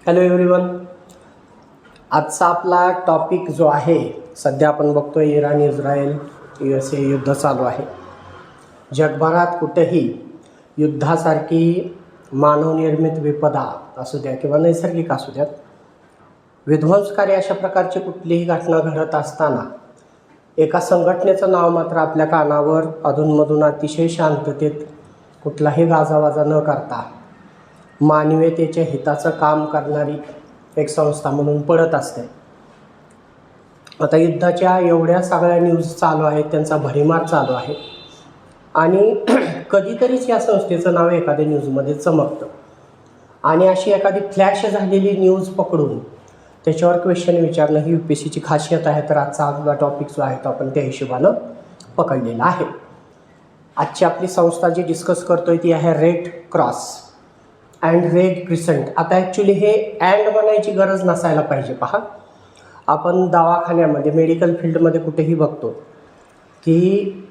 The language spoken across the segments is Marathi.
Hello everyone. आजचा आपला टॉपिक जो आहे, सध्या आपण बघतोय इराण इस्रायल USA युद्ध चालू आहे. जगभरात कुठेही युद्धासारखी मानवनिर्मित विपदा असू द्या किंवा नैसर्गिक असू द्यात, विध्वंसकारी अशा प्रकारची कुठलीही घटना घडत असताना एका संघटनेचं नाव मात्र आपल्या कानावर अधूनमधून अतिशय शांततेत कुठलाही गाजावाजा न करता मानवीयतेच्या हिताचं काम करणारी एक संस्था म्हणून पडत असते. आता युद्धाच्या एवढ्या सगळ्या न्यूज चालू आहेत, त्यांचा भडीमार चालू आहे आणि कधीतरीच या संस्थेचं नाव एखाद्या न्यूजमध्ये चमकतं आणि अशी एखादी फ्लॅश झालेली न्यूज पकडून त्याच्यावर क्वेश्चन विचारणं ही UPSCची खासियत आहे. तर आजचा आपला टॉपिक जो आहे तो आपण त्या हिशोबानं पकडलेला आहे. आजची आपली संस्था जी डिस्कस करतोय ती आहे रेड क्रॉस अँड रेड क्रिसंट. आता ॲक्च्युली हे अँड बनायची गरज नसायला पाहिजे. पहा, आपण दवाखान्यामध्ये मेडिकल फील्डमध्ये कुठेही बघतो की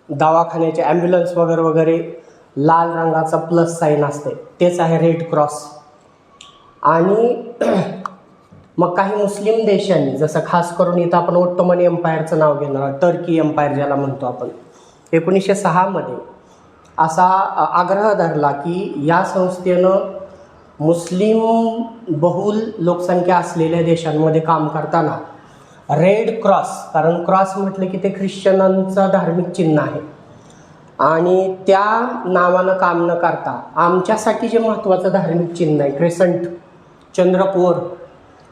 दवाखान्याचे ॲम्ब्युलन्स वगैरे लाल रंगाचा प्लस साईन असते, तेच आहे रेड क्रॉस. आणि मग काही मुस्लिम देशांनी, जसं खास करून इथं आपण ओट्टोमन एम्पायरचं नाव घेणार, टर्की एम्पायर ज्याला म्हणतो आपण, 1906 मध्ये असा आग्रह धरला की या संस्थेनं मुस्लिम बहुल लोकसंख्या असलेल्या देशांमध्ये काम करताना रेड क्रॉस, कारण क्रॉस म्हटलं की ते ख्रिश्चनांचं धार्मिक चिन्ह आहे, आणि त्या नावानं काम न करता आमच्यासाठी जे महत्त्वाचं धार्मिक चिन्ह आहे क्रेसंट, चंद्रकोर,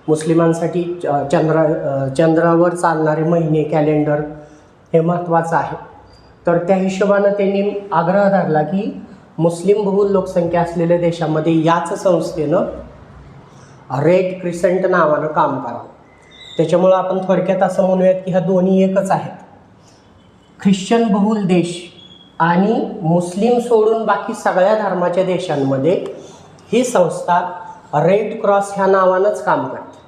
मुस्लिमांसाठी चंद्रावर चालणारे महिने कॅलेंडर हे महत्त्वाचं आहे. तर त्या हिशोबानं त्यांनी आग्रह धरला की मुस्लिम बहुल लोकसंख्या असलेल्या देशामध्ये याच संस्थेनं रेड क्रिसंट नावानं काम करावं. त्याच्यामुळं आपण थोडक्यात असं म्हणूयात की ह्या दोन्ही एकच आहेत. ख्रिश्चन बहुल देश आणि मुस्लिम सोडून बाकी सगळ्या धर्माच्या देशांमध्ये ही संस्था रेड क्रॉस ह्या नावानंच काम करते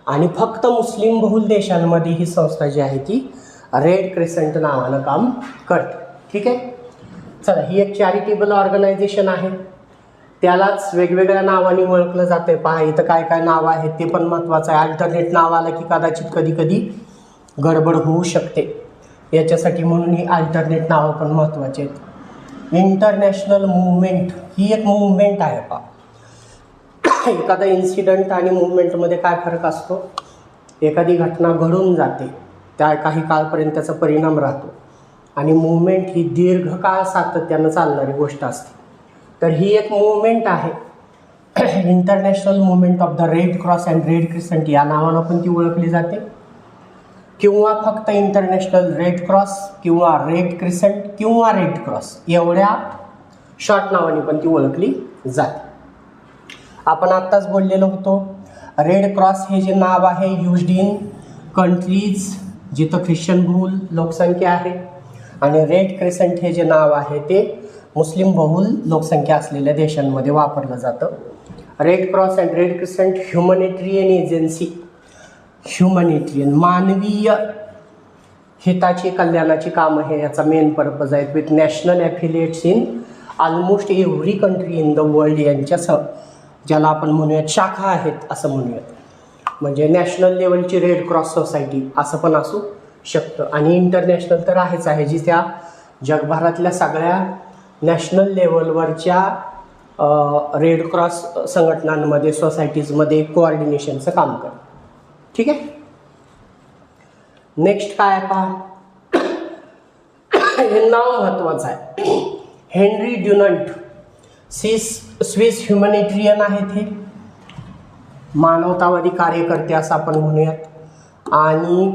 आणि फक्त मुस्लिम बहुल देशांमध्ये ही संस्था जी आहे ती रेड क्रिसंट नावानं काम करते. ठीक आहे, चला, ही एक चॅरिटेबल ऑर्गनायझेशन आहे, त्यालाच वेगवेगळ्या नावाने ओळखलं जाते. पहा, इथं काय काय नावं आहेत ते पण महत्त्वाचं आहे. अल्टरनेट नाव आलं की कदाचित कधी गडबड होऊ शकते, याच्यासाठी म्हणून ही अल्टरनेट नावं पण महत्त्वाची आहेत. इंटरनॅशनल मूव्हमेंट ही एक मूव्हमेंट आहे. पहा, एखादा इन्सिडंट आणि मूव्हमेंटमध्ये काय फरक असतो? एखादी घटना घडून जाते, त्या काही काळपर्यंत त्याचा परिणाम राहतो, आणि मूव्हमेंट ही दीर्घकाळ सातत्यानं चालणारी गोष्ट असते. तर ही एक मूव्हमेंट आहे, international movement of the red cross and red crescent या नावानं पण ती ओळखली जाते, किंवा फक्त इंटरनॅशनल रेड क्रॉस किंवा रेड क्रिसंट किंवा रेड क्रॉस एवढ्या शॉर्ट नावाने पण ती ओळखली जाते. आपण आत्ताच बोललेलो होतो, रेड क्रॉस हे जे नाव आहे युज्ड इन कंट्रीज जिथं ख्रिश्चन बहुल लोकसंख्या आहे, आणि रेड क्रिसंट हे जे नाव आहे ते मुस्लिम बहुल लोकसंख्या असलेल्या देशांमध्ये वापरलं जातं. Red cross and red crescent humanitarian agency, humanitarian मानवीय हिताची कल्याणाची कामं हे याचा मेन पर्पज आहेत, with national affiliates in almost every country in the world. यांच्या ज्याला आपण म्हणूयात शाखा आहेत असं म्हणूयात, म्हणजे नॅशनल लेवलची रेड क्रॉस सोसायटी असं पण असू शकतं, आणि इंटरनॅशनल तर आहेच आहे, जी त्या जगभरातल्या सगळ्या नॅशनल लेवलवरच्या रेड क्रॉस संघटनांमध्ये, सोसायटीजमध्ये कोऑर्डिनेशनचं काम करतं. ठीक आहे, नेक्स्ट काय आहे पहा, हे नाव महत्त्वाचं आहे. हेनरी ड्युनंट, स्विस ह्युमॅनिटेरियन आहेत, हे मानवतावादी कार्यकर्ते असं आपण म्हणूयात, आणि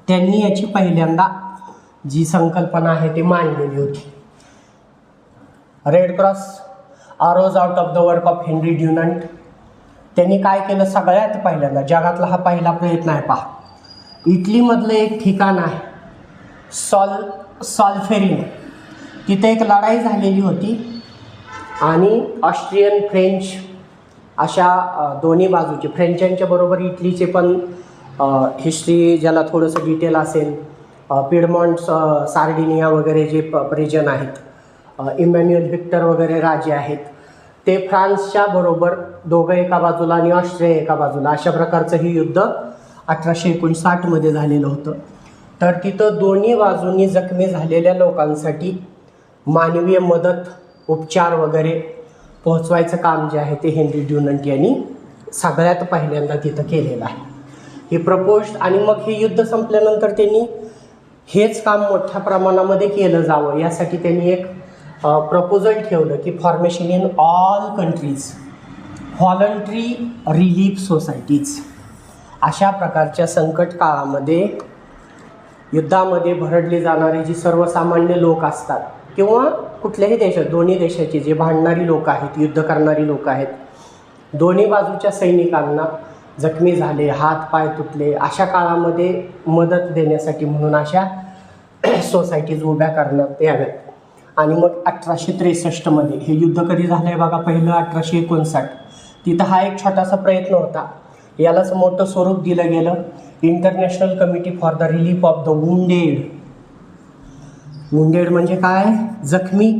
त्यांनी याची पहिल्यांदा जी संकल्पना आहे ती मांडलेली होती. Red cross arose out of the work of Henry Dunant. त्यांनी काय केलं, सगळ्यात पहिल्यांदा जगातला हा पहिला प्रयत्न आहे. पहा, इटलीमधलं एक ठिकाण आहे सॉल्फेरिन, तिथे एक लढाई झालेली होती आणि ऑस्ट्रियन फ्रेंच अशा दोन्ही बाजूचे, फ्रेंचांच्या बरोबर इटलीचे पण हिस्ट्री ज्याला थोडंसं डिटेल असेल, पिडमॉन्ट, सार्डिनिया वगैरे जे रिजन आहेत, इमॅन्युअल व्हिक्टर वगैरे राजे आहेत, ते फ्रान्सच्या बरोबर दोघं एका बाजूला आणि ऑस्ट्रिया एका बाजूला, अशा प्रकारचं ही युद्ध 1859 झालेलं होतं. तर तिथं दोन्ही बाजूंनी जखमी झालेल्या लोकांसाठी मानवीय मदत, उपचार वगैरे पोहोचवायचं काम जे आहे ते हेनरी ड्युनंट यांनी सगळ्यात पहिल्यांदा तिथं केलेलं आहे. ही प्रपोज्ड. आणि मग हे युद्ध संपल्यानंतर त्यांनी हेच काम मोठ्या प्रमाणामध्ये केलं जावं यासाठी त्यांनी एक प्रपोजल ठेवलं की formation in all countries voluntary relief societies. अशा प्रकारच्या संकट काळामध्ये युद्धामध्ये भरडले जाणारे जी सर्वसामान्य लोक असतात किंवा कुठल्याही देशात, दोन्ही देशाची जे भांडणारी लोक आहेत, युद्ध करणारी लोक आहेत, दोन्ही बाजूच्या सैनिकांना जखमी झाले, हात पाय तुटले, अशा काळामध्ये मदत देण्यासाठी म्हणून अशा सोसायटीज उभ्या करण्यात याव्यात. आणि मग 1863 हे युद्ध कधी झालं आहे बघा, पहिलं 1859. तिथं हा एक छोटासा प्रयत्न होता. यालाच मोठं स्वरूप दिलं गेलं, international committee for the relief of the wounded. Wounded म्हणजे काय? जखमी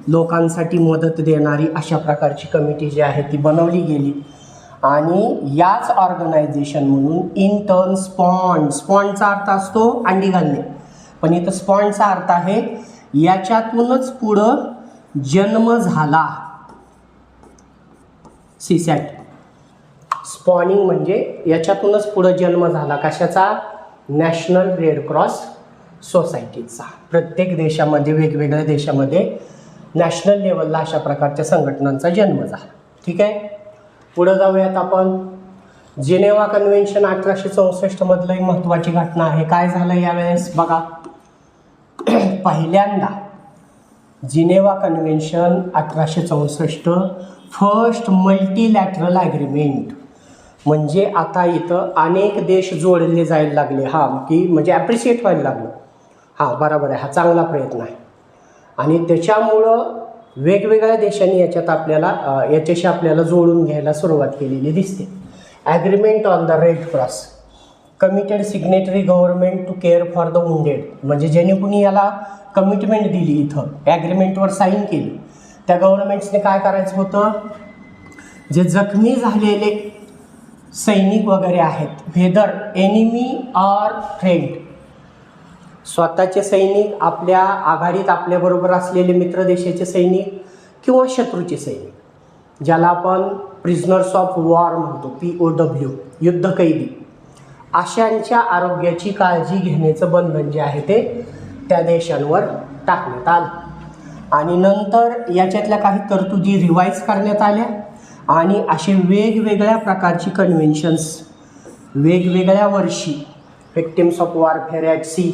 लोकांसाठी मदत देणारी अशा प्रकारची कमिटी जी आहे ती बनवली गेली. आणि याच ऑर्गनायझेशन म्हणून इन टर्न स्पॉन्डचा अर्थ असतो अंडी घालणे, पण इथं स्पॉन्डचा अर्थ आहे याच्यातूनच पुढं जन्म झाला. सीसॅट स्पॉनिंग म्हणजे याच्यातूनच पुढं जन्म झाला. कशाचा? नॅशनल रेड क्रॉस सोसायटीचा. प्रत्येक देशामध्ये, वेगवेगळ्या देशामध्ये नॅशनल लेवलला अशा प्रकारच्या संघटनांचा जन्म झाला. ठीक आहे, पुढं जाऊयात आपण. जिनेवा कन्व्हेन्शन 1864 मधलं महत्त्वाची घटना आहे. काय झालं यावेळेस बघा, पहिल्यांदा जिनेवा कन्व्हेन्शन 1864 फर्स्ट मल्टीलॅटरल ॲग्रीमेंट. म्हणजे आता इथं अनेक देश जोडले जायला लागले. की म्हणजे ॲप्रिशिएट व्हायला लागलं. बरोबर आहे, हा चांगला प्रयत्न आहे. आणि त्याच्यामुळं वेगवेगळ्या देशांनी याच्याशी आपल्याला जोडून घ्यायला सुरुवात केलेली दिसते. Agreement on the red Cross committed signatory government to care for the wounded. म्हणजे ज्याने कुणी याला कमिटमेंट दिली, इथं ॲग्रीमेंटवर साईन केली, त्या गव्हर्नमेंट्सने काय करायचं होतं, जे जखमी झालेले सैनिक वगैरे आहेत, व्हेदर एनिमी ऑर फ्रेंड, स्वतःचे सैनिक, आपल्या आघाडीत आपल्याबरोबर असलेले मित्र देशाचे सैनिक किंवा शत्रूचे सैनिक, ज्याला आपण प्रिझनर्स ऑफ वॉर म्हणतो, POW, युद्ध कैदी, अशांच्या आरोग्याची काळजी घेण्याचं बंधन जे आहे ते त्या देशांवर टाकण्यात आलं. आणि नंतर याच्यातल्या काही तरतुदी रिवाईज करण्यात आल्या आणि असे वेगवेगळ्या प्रकारची कन्व्हेन्शन्स वेगवेगळ्या वर्षी, victims of warfare at sea.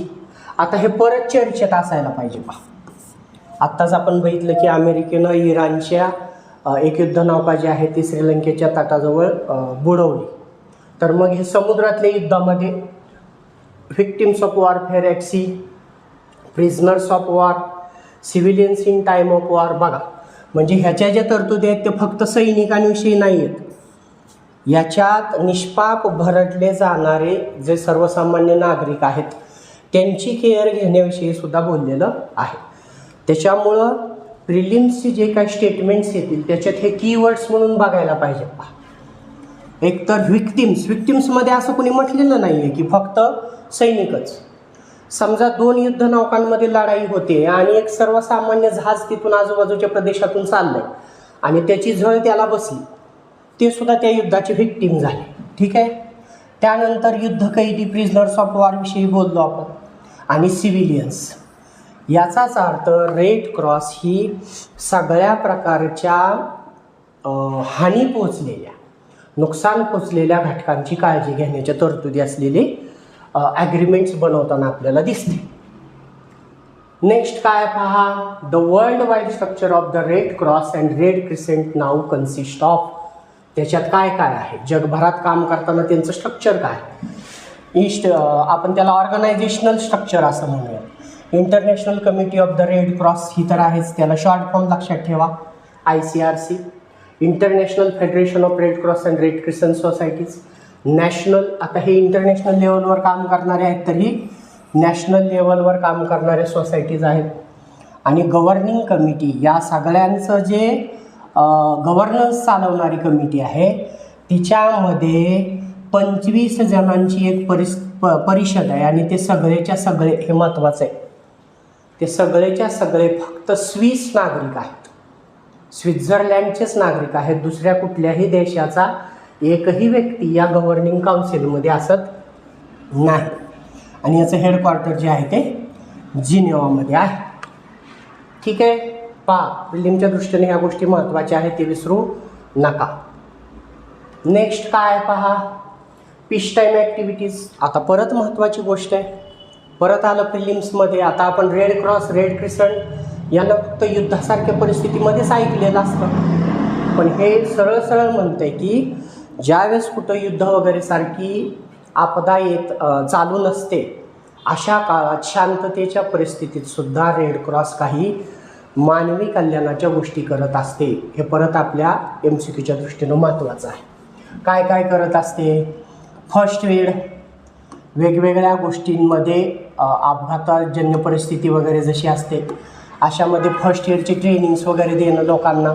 आता हे परत चर्चेत असायला पाहिजे. आत्ताच आपण बघितलं की अमेरिकेनं इराणच्या एक युद्धनौका जी आहे ती श्रीलंकेच्या तटाजवळ बुडवली. तर मग हे समुद्रातल्या युद्धामध्ये victims of warfare at sea, prisoners of war, civilians in time of war. बघा, म्हणजे ह्याच्या ज्या तरतुदी आहेत ते फक्त सैनिकांविषयी नाही आहेत, याच्यात निष्पाप भरडले जाणारे जे सर्वसामान्य नागरिक आहेत त्यांची केअर घेण्याविषयी सुद्धा बोललेलं आहे. त्याच्यामुळं प्रिलिम्सचे जे काही स्टेटमेंट्स येतील त्याच्यात हे कीवर्ड्स म्हणून बघायला पाहिजे. एक तर व्हिक्टिम्समध्ये असं कोणी म्हटलेलं नाही आहे की फक्त सैनिकच. समजा 2 युद्धनौकांमध्ये लढाई होते आणि एक सर्वसामान्य जहाज तिथून आजूबाजूच्या प्रदेशातून चाललंय आणि त्याची झळ त्याला बसली, ते सुद्धा त्या युद्धाचे व्हिक्टिम झाले. ठीक आहे. त्यानंतर युद्ध कैदी, प्रिझनर्स ऑफ वॉरविषयी बोललो आपण. आणि सिव्हिलियन्स, याचाच अर्थ रेड क्रॉस ही सगळ्या प्रकारच्या हानी पोचलेल्या, नुकसान पोचलेल्या घटकांची काळजी घेण्याच्या तरतुदी असलेले ॲग्रीमेंट्स बनवताना आपल्याला दिसते. नेक्स्ट काय पहा, the world wide structure of the red cross and red crescent now consist of. त्याच्यात काय काय आहे, जगभरात काम करताना त्यांचं स्ट्रक्चर काय. आपण त्याला ऑर्गनायझेशनल स्ट्रक्चर असं म्हणूया. International committee of the red cross ही तर आहेच, त्याला शॉर्ट फॉर्म लक्षात ठेवा, ICRC. International federation of red cross and red crescent societies. National, आता हे इंटरनॅशनल लेवलवर काम करणारे आहेत तरी नॅशनल लेवलवर काम करणारे सोसायटीज आहेत. आणि गव्हर्निंग कमिटी, या सगळ्यांचं जे गव्हर्नन्स चालवणारी कमिटी आहे, तिच्यामध्ये 25 जणांची एक परिषद आहे आणि ते सगळेच्या सगळे, हे महत्त्वाचं आहे, ते सगळेच्या सगळे फक्त स्विस नागरिक आहेत, स्वित्झर्लंडचेच नागरिक आहेत. दुसऱ्या कुठल्याही देशाचा एकही व्यक्ती या गव्हर्निंग काउन्सिलमध्ये असत नाही. आणि याचं हेडक्वार्टर जे आहे ते जिनेवामध्ये आहे. ठीक आहे, पहा प्रिलिमच्या दृष्टीने ह्या गोष्टी महत्त्वाच्या आहेत, ते विसरू नका. नेक्स्ट काय पहा, पीस टाईम ॲक्टिव्हिटीज. आता परत महत्त्वाची गोष्ट आहे, परत आलं प्रिलिम्समध्ये. आता आपण रेड क्रॉस, रेड क्रिसंट यांना फक्त युद्धासारख्या परिस्थितीमध्येच ऐकलेलं असतं, पण हे सरळ सरळ म्हणतंय की ज्यावेळेस कुठं युद्ध वगैरे सारखी आपदा चालू नसते, अशा काळात शांततेच्या परिस्थितीत सुद्धा रेड क्रॉस काही मानवी कल्याणाच्या गोष्टी करत असते. हे परत आपल्या MCQच्या दृष्टीनं महत्त्वाचं आहे. काय काय करत असते, फर्स्ट एड, वेगवेगळ्या गोष्टींमध्ये अपघातजन्य परिस्थिती वगैरे जशी असते अशामध्ये फर्स्ट एडची ट्रेनिंग्स वगैरे देणं लोकांना,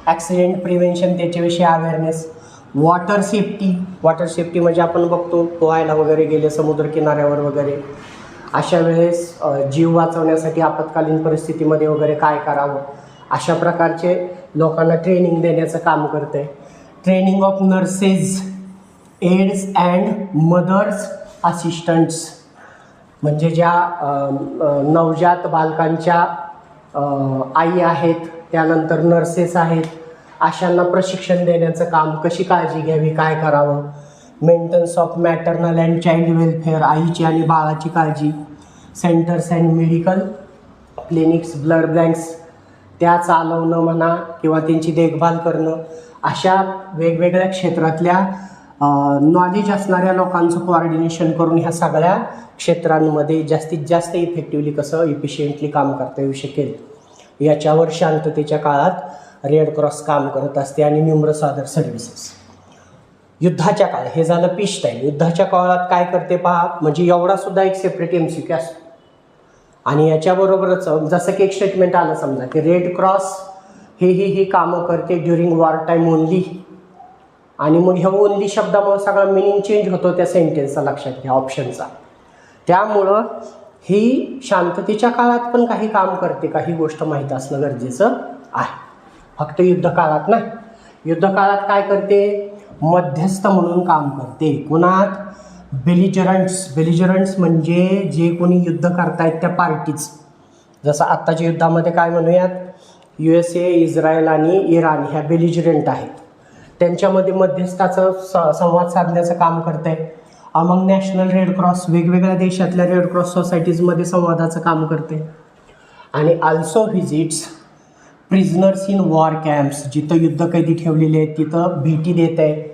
ॲक्सिडेंट प्रिव्हेन्शन त्याच्याविषयी awareness, water safety. Water safety म्हणजे आपण बघतो पोहायला वगैरे गेले समुद्रकिनाऱ्यावर वगैरे, अशा वेळेस जीव वाचवण्यासाठी आपत्कालीन परिस्थितीमध्ये वगैरे काय करावं, अशा प्रकारचे लोकांना ट्रेनिंग देण्याचं काम करते. Training of nurses, aids and mothers assistants, म्हणजे ज्या नवजात बालकांच्या आई आहेत, त्यानंतर नर्सेस आहेत, अशांना प्रशिक्षण देण्याचं काम, कशी काळजी घ्यावी, काय करावं. Maintenance of maternal and child welfare, आईची आणि बाळाची काळजी. Centres and medical clinics, blood banks त्या चालवणं म्हणा किंवा त्यांची देखभाल करणं, अशा वेगवेगळ्या क्षेत्रातल्या नॉलेज असणाऱ्या लोकांचं कोऑर्डिनेशन करून ह्या सगळ्या क्षेत्रांमध्ये जास्तीत जास्त इफेक्टिव्हली कसं इफिशियंटली काम करता येऊ शकेल याच्यावर शांततेच्या काळात रेड क्रॉस काम करत असते. आणि न्यूमरस अदर सर्व्हिसेस. युद्धाच्या काळात, हे झालं पीस टाईम. युद्धाच्या काळात काय करते पहा, म्हणजे एवढा सुद्धा एक सेपरेट MCQ असतो. आणि याच्याबरोबरच जसं की एक स्टेटमेंट आलं समजा की रेड क्रॉस ही कामं करते ड्युरिंग वॉर टाईम ओनली, आणि मग ह्या ओनली शब्दामुळे सगळा मिनिंग चेंज होतो त्या सेंटेन्सचा, लक्षात घ्या, ऑप्शनचा. त्यामुळं ही शांततेच्या काळात पण काही काम करते, काही गोष्ट माहीत असणं गरजेचं आहे, फक्त युद्धकाळात नाही. युद्धकाळात काय करते, मध्यस्थ म्हणून काम करते. कुणात, बेलिजरंट्स म्हणजे जे कोणी युद्ध करतायत त्या पार्टीज. जसं आत्ताच्या युद्धामध्ये काय म्हणूयात, USA, इस्रायल आणि इराण ह्या बेलिजरंट आहेत, त्यांच्यामध्ये मध्यस्थाचं संवाद साधण्याचं काम करते. अमंग नॅशनल रेड क्रॉस, वेगवेगळ्या देशातल्या रेड क्रॉस सोसायटीजमध्ये संवादाचं काम करते. आणि also visits prisoners in war camps, जिथं युद्धकैदी ठेवलेले आहेत तिथं भेटी देत आहे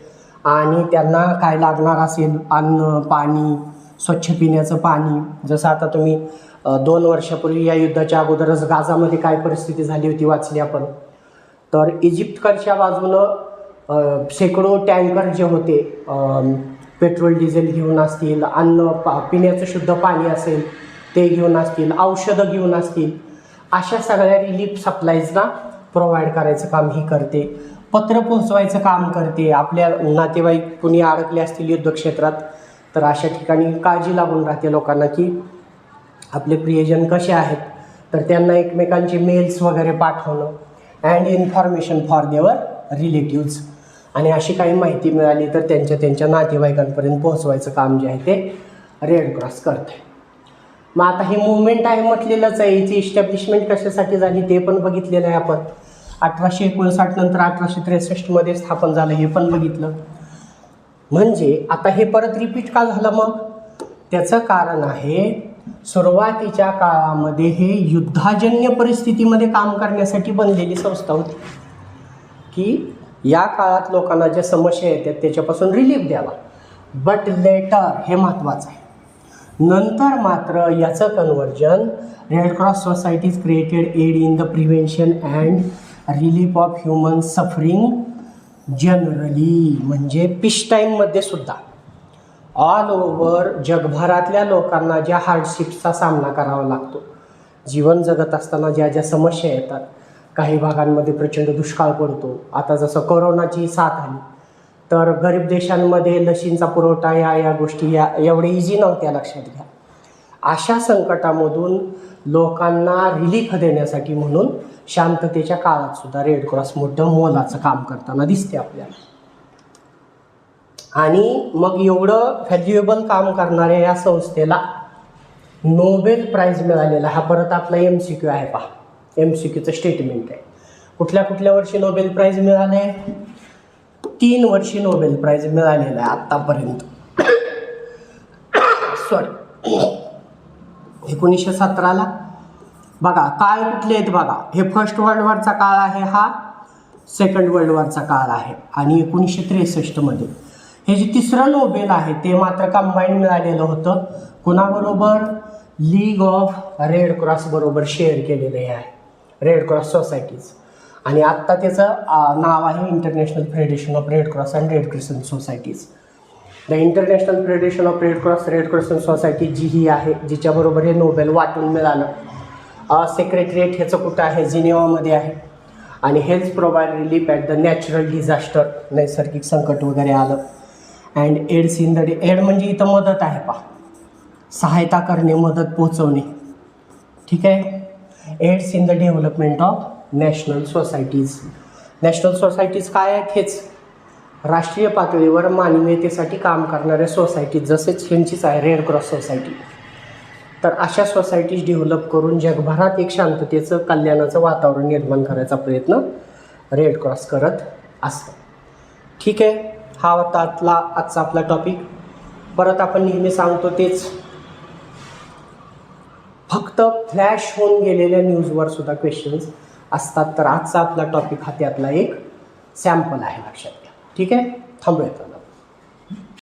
आणि त्यांना काय लागणार असेल, अन्न, पाणी, स्वच्छ पिण्याचं पाणी. जसं आता तुम्ही 2 वर्षापूर्वी या युद्धाच्या अगोदरच गाझामध्ये काय परिस्थिती झाली होती वाचली आपण, तर इजिप्तकडच्या बाजूनं शेकडो टँकर जे होते पेट्रोल डिझेल घेऊन असतील, अन्न पिण्याचं शुद्ध पाणी असेल ते घेऊन असतील, औषधं घेऊन असतील, अशा सगळ्या रिलीफ सप्लाईजना प्रोव्हाइड करायचं काम ही करते. पत्र पोहोचवायचं काम करते. आपल्या नातेवाईक कुणी अडकले असतील युद्धक्षेत्रात तर अशा ठिकाणी काळजी लागून राहते लोकांना की आपले प्रियजन कसे आहेत, तर त्यांना एकमेकांचे मेल्स वगैरे पाठवणं, and information for their relatives, आणि अशी काही माहिती मिळाली तर त्यांच्या नातेवाईकांपर्यंत पोहोचवायचं काम जे आहे ते रेड क्रॉस करते. मग आता ही मुवमेंट आहे म्हटलेलंच आहे, याची इस्टॅब्लिशमेंट कशासाठी झाली ते पण बघितलेलं आहे आपण. 1859 नंतर 1863 स्थापन झालं हे पण बघितलं. म्हणजे आता हे परत रिपीट का झालं, मग त्याचं कारण आहे सुरुवातीच्या काळामध्ये हे युद्धाजन्य परिस्थितीमध्ये काम करण्यासाठी बनलेली संस्था होती की या काळात लोकांना ज्या समस्या येतात त्याच्यापासून रिलीफ द्यावा. बट लेटर, हे महत्त्वाचं आहे, नंतर मात्र याचं conversion Red Cross societies created aid in the prevention and relief of human suffering generally, म्हणजे पीस टाईममध्ये सुद्धा ऑल ओव्हर जगभरातल्या लोकांना ज्या हार्डशिप्सचा सामना करावा लागतो, जीवन जगत असताना ज्या ज्या समस्या येतात काही भागांमध्ये प्रचंड दुष्काळ पडतो. आता जसं कोरोनाची साथ आली तर गरीब देशांमध्ये लशींचा पुरवठा या गोष्टी एवढे इझी नव्हत्या, लक्षात घ्या. अशा संकटामधून लोकांना रिलीफ देण्यासाठी म्हणून शांततेच्या काळात सुद्धा रेड क्रॉस मोठं मोलाचं काम करताना दिसते आपल्याला. आणि मग एवढं व्हॅल्युएबल काम करणाऱ्या या संस्थेला नोबेल प्राइज मिळालेला. हा परत आपला MCQ आहे, पहा MCQचं स्टेटमेंट आहे. कुठल्या कुठल्या वर्षी नोबेल प्राइज मिळाले? 3 वर्षी नोबेल प्राइज मिळालेला आहे आत्तापर्यंत. सॉरी, 1917ला. बघा काळ कुठले आहेत बघा, हे फर्स्ट वर्ल्ड वॉरचा काळ आहे, हा सेकंड वर्ल्ड वॉरचा काळ आहे. आणि 1963मध्ये हे जे तिसरं नोबेल आहे ते मात्र कंबाईन मिळालेलं होतं. कुणाबरोबर? लीग ऑफ रेड क्रॉस बरोबर शेअर केलेलं आहे, रेड क्रॉस सोसायटीज. आणि आत्ता त्याचं नाव आहे international federation of red cross and red crescent societies. The international federation of red crescent society जी ही आहे, जिच्याबरोबर हे नोबेल वाटून मिळालं. सेक्रेटरिएट ह्याचं कुठं आहे? जिनेवामध्ये आहे. आणि health provide relief at the natural disaster, नैसर्गिक संकट वगैरे आलं. And aids in the aid म्हणजे इथं मदत आहे, पहा सहायता करणे, मदत पोचवणे. ठीक आहे. Aids in the development of national societies. National societies काय आहेत? हेच राष्ट्रीय पातळीवर मानवीयतेसाठी काम करणाऱ्या सोसायटीज, जसेच ह्यांचीच आहे रेड क्रॉस सोसायटी. तर अशा सोसायटीज डेव्हलप करून जगभरात एक शांततेचं, कल्याणाचं वातावरण निर्माण करायचा प्रयत्न रेड क्रॉस करत असतं. ठीक आहे. हा होता आजचा आपला टॉपिक. परत आपण नेहमी सांगतो तेच, फक्त फ्लॅश होऊन गेलेल्या न्यूजवर सुद्धा क्वेश्चन्स असतात. तर आजचा आपला टॉपिक हा त्यातला एक सॅम्पल आहे, लक्षात घ्या. ठीक आहे. थांबूयात.